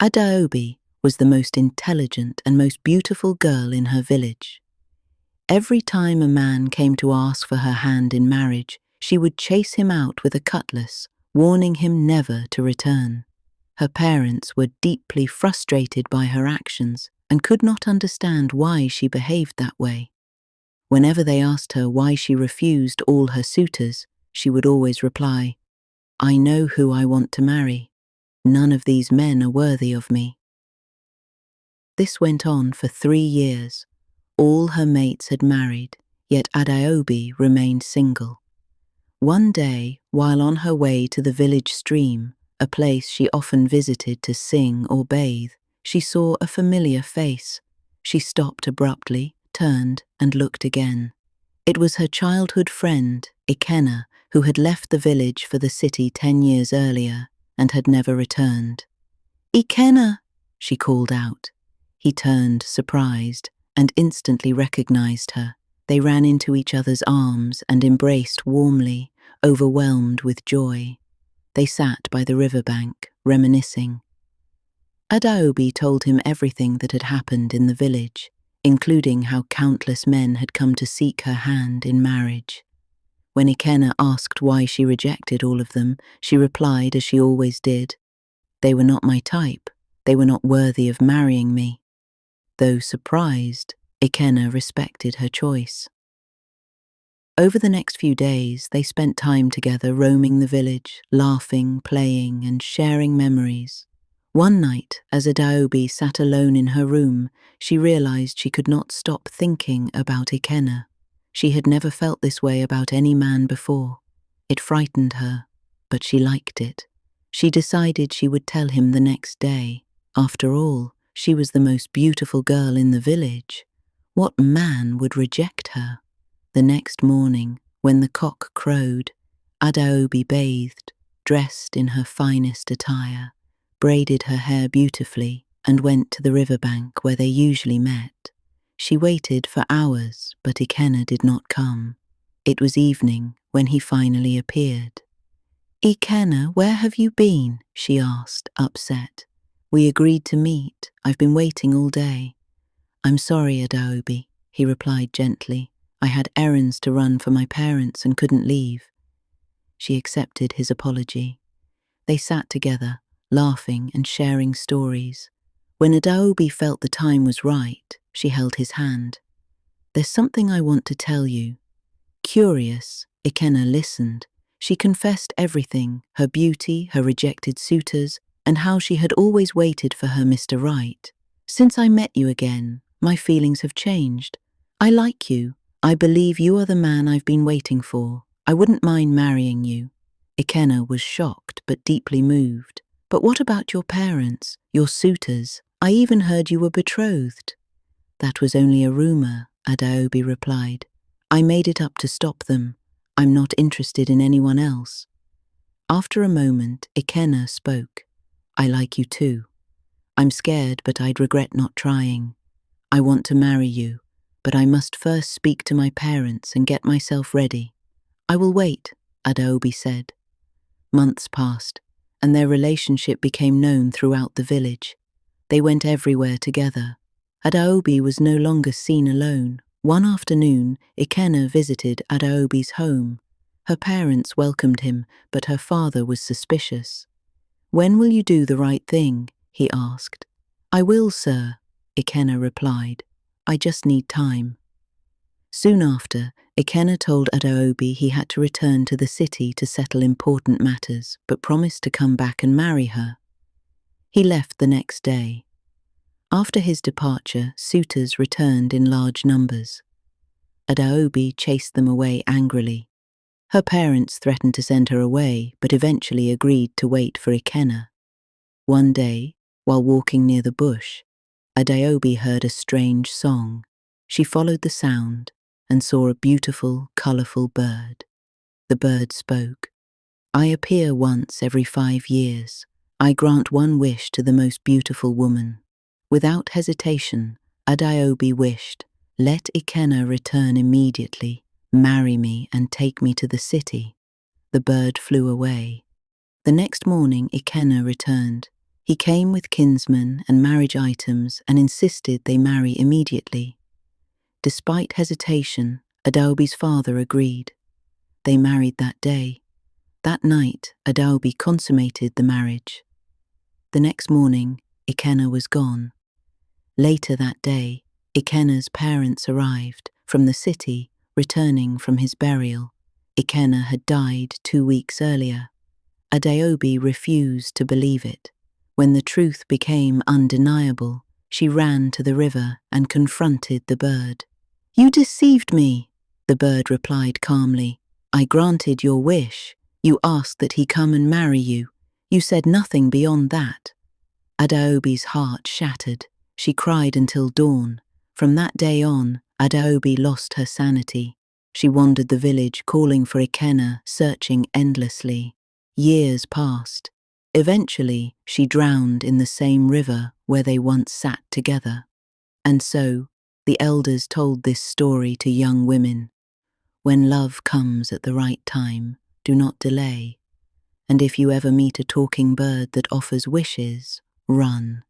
Adaobi was the most intelligent and most beautiful girl in her village. Every time a man came to ask for her hand in marriage, she would chase him out with a cutlass, warning him never to return. Her parents were deeply frustrated by her actions and could not understand why she behaved that way. Whenever they asked her why she refused all her suitors, she would always reply, "I know who I want to marry. None of these men are worthy of me." This went on for 3 years. All her mates had married, yet Adaobi remained single. One day, while on her way to the village stream, a place she often visited to sing or bathe, she saw a familiar face. She stopped abruptly, turned, and looked again. It was her childhood friend, Ikenna, who had left the village for the city 10 years earlier and had never returned. "Ikenna!" she called out. He turned, surprised, and instantly recognized her. They ran into each other's arms and embraced warmly, overwhelmed with joy. They sat by the riverbank, reminiscing. Adaobi told him everything that had happened in the village, including how countless men had come to seek her hand in marriage. When Ikenna asked why she rejected all of them, she replied as she always did, "They were not my type. They were not worthy of marrying me." Though surprised, Ikenna respected her choice. Over the next few days, they spent time together roaming the village, laughing, playing, and sharing memories. One night, as Adaobi sat alone in her room, she realized she could not stop thinking about Ikenna. She had never felt this way about any man before. It frightened her, but she liked it. She decided she would tell him the next day. After all, she was the most beautiful girl in the village. What man would reject her? The next morning, when the cock crowed, Adaobi bathed, dressed in her finest attire, braided her hair beautifully, and went to the riverbank where they usually met. She waited for hours, but Ikenna did not come. It was evening when he finally appeared. "Ikenna, where have you been?" she asked, upset. "We agreed to meet. I've been waiting all day." "I'm sorry, Adaobi," he replied gently. "I had errands to run for my parents and couldn't leave." She accepted his apology. They sat together, laughing and sharing stories. When Adaobi felt the time was right, she held his hand. "There's something I want to tell you." Curious, Ikenna listened. She confessed everything, her beauty, her rejected suitors, and how she had always waited for her Mr. Right. "Since I met you again, my feelings have changed. I like you. I believe you are the man I've been waiting for. I wouldn't mind marrying you." Ikenna was shocked but deeply moved. "But what about your parents, your suitors? I even heard you were betrothed." "That was only a rumor," Adaobi replied. "I made it up to stop them. I'm not interested in anyone else." After a moment, Ikenna spoke. "I like you too. I'm scared, but I'd regret not trying. I want to marry you, but I must first speak to my parents and get myself ready." "I will wait," Adaobi said. Months passed, and their relationship became known throughout the village. They went everywhere together. Adaobi was no longer seen alone. One afternoon, Ikenna visited Adaobi's home. Her parents welcomed him, but her father was suspicious. "When will you do the right thing?" he asked. "I will, sir," Ikenna replied. "I just need time." Soon after, Ikenna told Adaobi he had to return to the city to settle important matters, but promised to come back and marry her. He left the next day. After his departure, suitors returned in large numbers. Adaobi chased them away angrily. Her parents threatened to send her away, but eventually agreed to wait for Ikenna. One day, while walking near the bush, Adaobi heard a strange song. She followed the sound and saw a beautiful, colorful bird. The bird spoke. "I appear once every 5 years. I grant one wish to the most beautiful woman." Without hesitation, Adaobi wished, "Let Ikenna return immediately, marry me and take me to the city." The bird flew away. The next morning, Ikenna returned. He came with kinsmen and marriage items and insisted they marry immediately. Despite hesitation, Adaobi's father agreed. They married that day. That night, Adaobi consummated the marriage. The next morning, Ikenna was gone. Later that day, Ikenna's parents arrived from the city, returning from his burial. Ikenna had died 2 weeks earlier. Adaobi refused to believe it. When the truth became undeniable, she ran to the river and confronted the bird. "You deceived me," the bird replied calmly. "I granted your wish. You asked that he come and marry you. You said nothing beyond that." Adaobi's heart shattered. She cried until dawn. From that day on, Adaobi lost her sanity. She wandered the village calling for Ikenna, searching endlessly. Years passed. Eventually, she drowned in the same river where they once sat together. And so, the elders told this story to young women. When love comes at the right time, do not delay. And if you ever meet a talking bird that offers wishes, run.